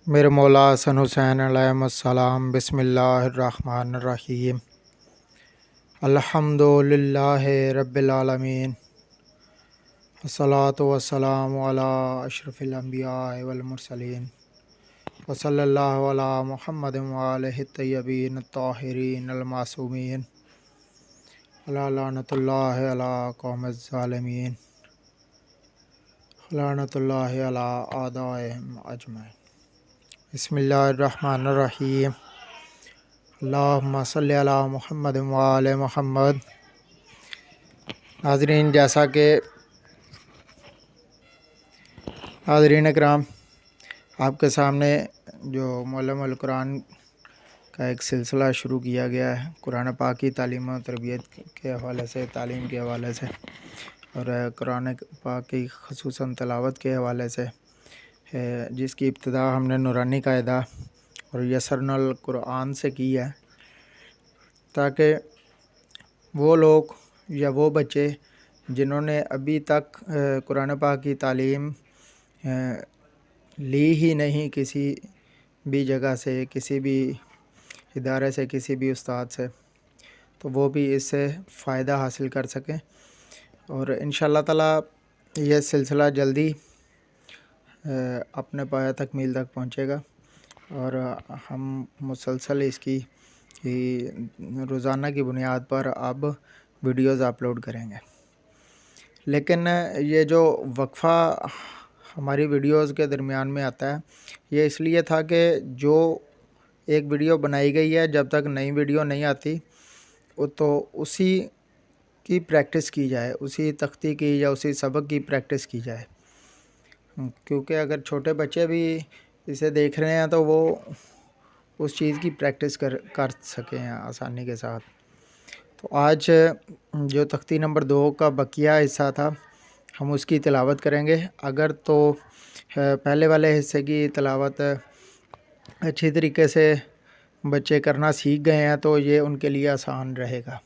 میرے مولا حسن حسین علیہ السلام۔ بسم اللہ الرحمن الرحیم۔ الحمد للہ رب العالمین، والصلاة والسلام علی اشرف الانبیاء والمرسلین، وصلی اللہ علی محمد وآلہ الطیبین الطاہرین المعصومین، لعنۃ اللہ علی قوم الظالمین، لعنۃ اللہ علی اعدائہم اجمعین۔ بسم اللہ الرحمن الرحیم۔ اللہم صلی علی محمد وآل محمد۔ ناظرین، جیسا کہ حاضرین اکرام، آپ کے سامنے جو معلم القرآن کا ایک سلسلہ شروع کیا گیا ہے، قرآن پاک کی تعلیم و تربیت کے حوالے سے، تعلیم کے حوالے سے اور قرآن پاک کی خصوصاً تلاوت کے حوالے سے، جس کی ابتدا ہم نے نورانی قاعدہ اور یسرنا القرآن سے کی ہے، تاکہ وہ لوگ یا وہ بچے جنہوں نے ابھی تک قرآن پاک کی تعلیم لی ہی نہیں کسی بھی جگہ سے، کسی بھی ادارے سے، کسی بھی استاد سے، تو وہ بھی اس سے فائدہ حاصل کر سکیں۔ اور انشاءاللہ تعالیٰ یہ سلسلہ جلدی اپنے پایہ تکمیل تک پہنچے گا، اور ہم مسلسل اس کی روزانہ کی بنیاد پر اب ویڈیوز اپلوڈ کریں گے۔ لیکن یہ جو وقفہ ہماری ویڈیوز کے درمیان میں آتا ہے، یہ اس لیے تھا کہ جو ایک ویڈیو بنائی گئی ہے، جب تک نئی ویڈیو نہیں آتی تو اسی کی پریکٹس کی جائے، اسی تختی کی یا اسی سبق کی پریکٹس کی جائے، کیونکہ اگر چھوٹے بچے بھی اسے دیکھ رہے ہیں تو وہ اس چیز کی پریکٹس کر سکیں آسانی کے ساتھ۔ تو آج جو تختی نمبر 2 کا بقیہ حصہ تھا، ہم اس کی تلاوت کریں گے۔ اگر تو پہلے والے حصے کی تلاوت اچھی طریقے سے بچے کرنا سیکھ گئے ہیں تو یہ ان کے لیے آسان رہے گا۔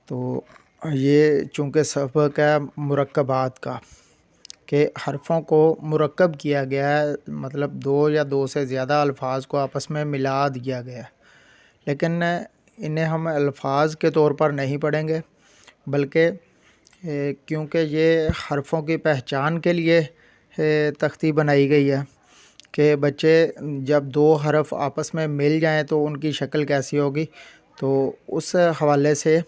تو یہ چونکہ سبق ہے مرکبات کا، کہ حرفوں کو مرکب کیا گیا ہے، مطلب 2 یا 2 سے زیادہ الفاظ کو آپس میں ملا دیا گیا ہے، لیکن انہیں ہم الفاظ کے طور پر نہیں پڑھیں گے، بلکہ کیونکہ یہ حرفوں کی پہچان کے لیے تختی بنائی گئی ہے کہ بچے جب 2 حرف آپس میں مل جائیں تو ان کی شکل کیسی ہوگی، تو اس حوالے سے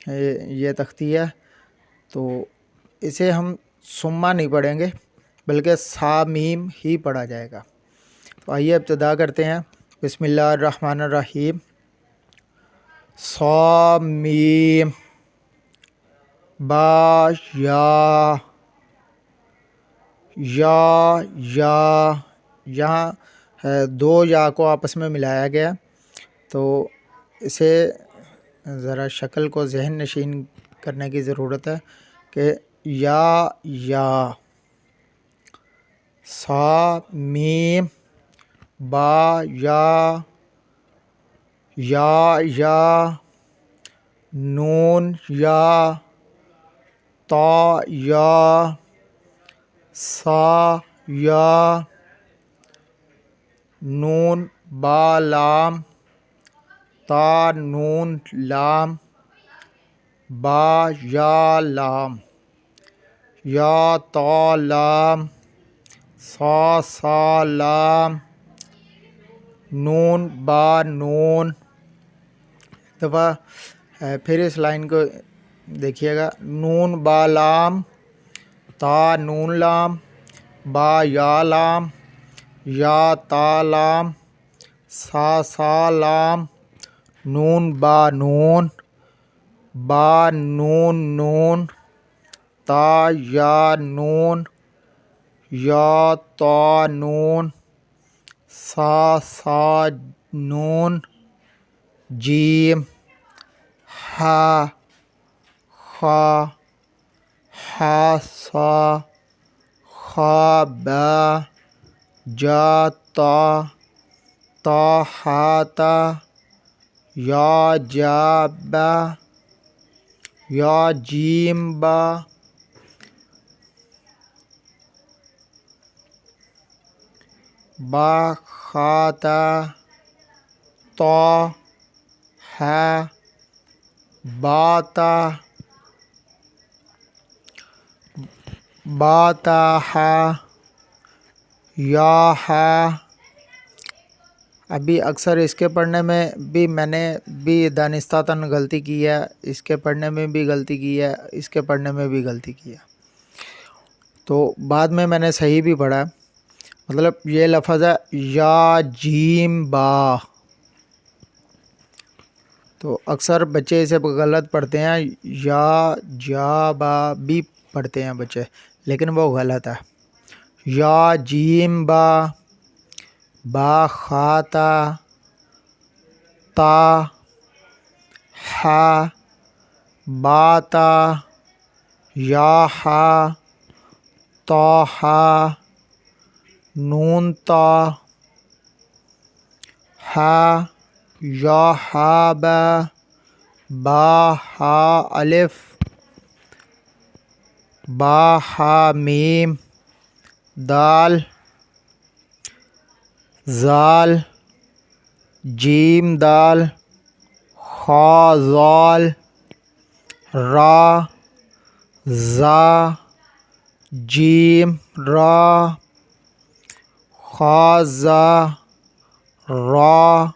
یہ تختی ہے۔ تو اسے ہم سما نہیں پڑھیں گے، بلکہ سا میم ہی پڑھا جائے گا۔ تو آئیے ابتدا کرتے ہیں۔ بسم اللہ الرحمن الرحیم۔ ص میم با یا یہاں 2 یا کو آپس میں ملایا گیا، تو اسے ذرا شکل کو ذہن نشین کرنے کی ضرورت ہے کہ یا صا میم با یا نون یا تا یا سا یا نون با لام تا نون لام با یا لام یا تا لام سا لام نون با نون۔ دفعہ پھر اس لائن کو دیکھیے گا۔ نون با لام تا نون لام با یا لام یا تا لام سا لام نون با نون با نون نون تا یا نون یا تا نون سا نون جیم ہا خا سا خا با جا تا تا یا جا با یا جیم با با خا تا طا ہا با تا ہا یا ہا۔ ابھی اکثر اس کے پڑھنے میں بھی میں نے بھی دانستہ غلطی کی ہے، اس کے پڑھنے میں بھی غلطی کی ہے، اس کے پڑھنے میں بھی غلطی کی ہے، تو بعد میں نے صحیح بھی پڑھا ہے۔ مطلب یہ لفظ ہے یا جیم با، تو اکثر بچے اسے غلط پڑھتے ہیں، یا جا با بھی پڑھتے ہیں بچے، لیکن وہ غلط ہے۔ یا جیم با با خا تا ہا با تا یا ہا تا ہا نون تا ہا یا ہا با ہا الف با ہا میم دال زال جیم دال خا زال را زا جیم را خا زا را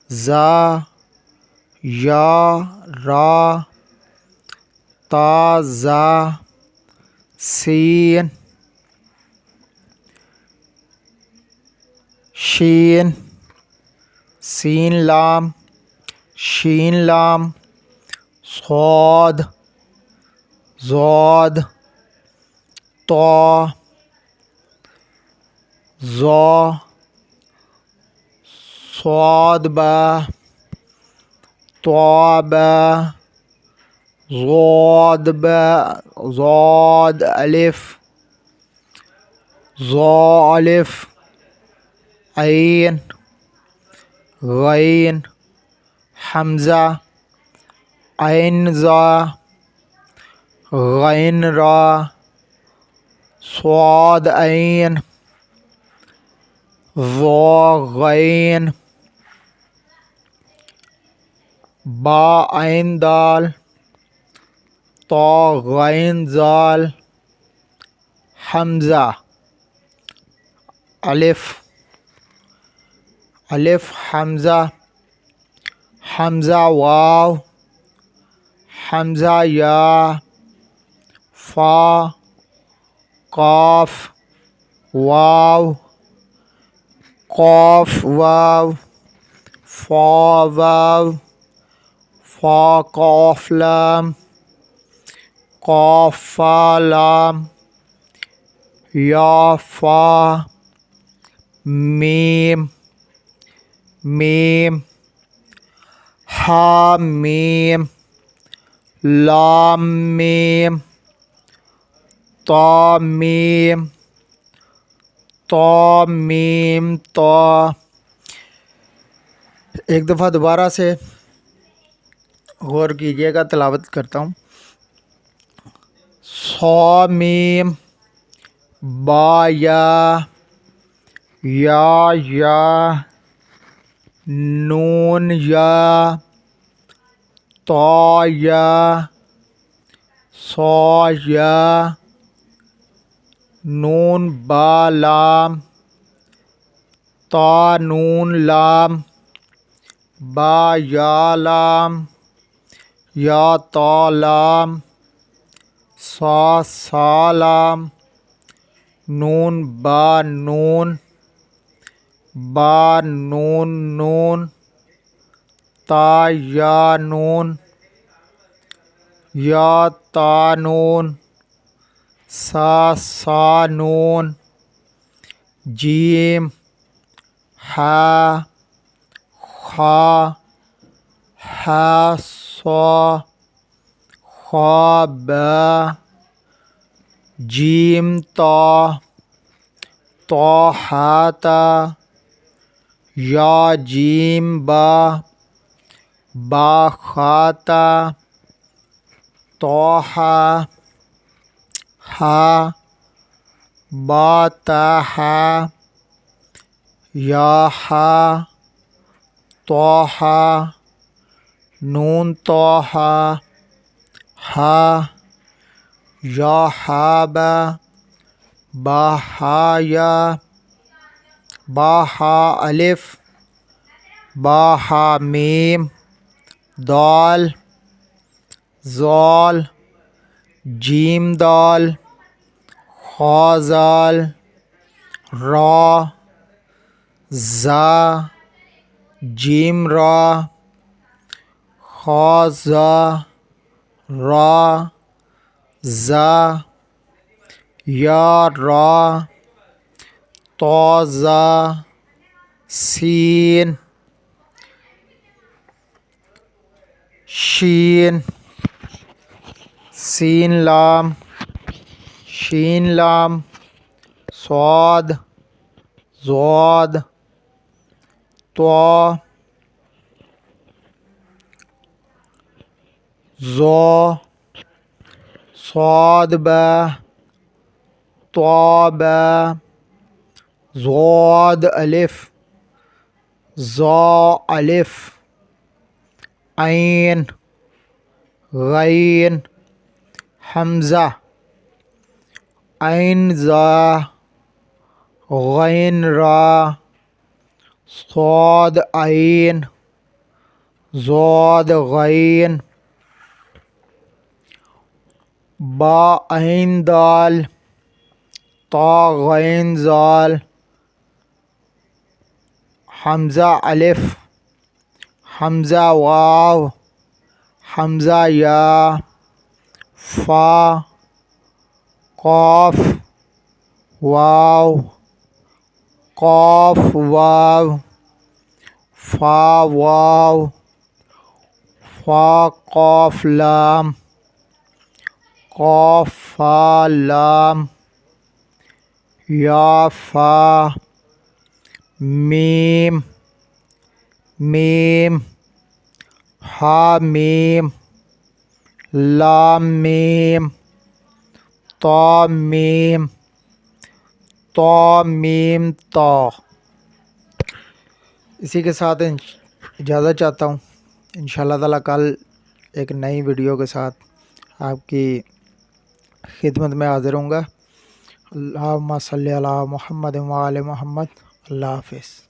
زا یا را تا زا سین شین سین لام شین لام صاد زاد طا زا صاد با طا با زاد الف زا الف عین غین حمزہ عین زا غین را صاد عین ضا غین با عین دال طا غین زال حمزہ الف حمزہ واو حمزہ یا فا قاف واو قاف واو فا واو فا قاف لام قاف فا لام یا فا میم ہا میم لام میم طا میم طا۔ ایک دفعہ دوبارہ سے غور کیجیے گا، تلاوت کرتا ہوں۔ صا میم با یا نون یا طا یا صا یا نون با لام طا نون لام با یا لام یا طا لام صا لام نون با نون با نون تا یا نون یا تا نون سا نون جیم ہا خا صا خا با جیم طا ہا تا یا جیم با خا تا ہا با تا ہا یا ہا طٰہٰ نون طٰہٰ ہا یا ہابا با ہا یا با ہا الف با ہا میم دال ذال جیم دال خا ذال را زا جیم را خا زا را زا یا را طا زا سین شین سین لام شین لام صاد ضاد طا ظا صاد با طا با ضاد الف ظا الف عین غین حمزہ عین زا غین را صاد عین ضاد غین با عین دال طا غین ذال حمزہ الف حمزہ واو حمزہ یا فا قاف واو قاف واو فا واو فا قاف لام قاف فا لام یا فا میم میم ہا میم لام میم طا میم طا میم طا۔ اسی کے ساتھ اجازت چاہتا ہوں، انشاءاللہ تعالیٰ کل ایک نئی ویڈیو کے ساتھ آپ کی خدمت میں حاضر ہوں گا۔ اللہم صلی علی محمد و آل محمد۔ اللہ حافظ۔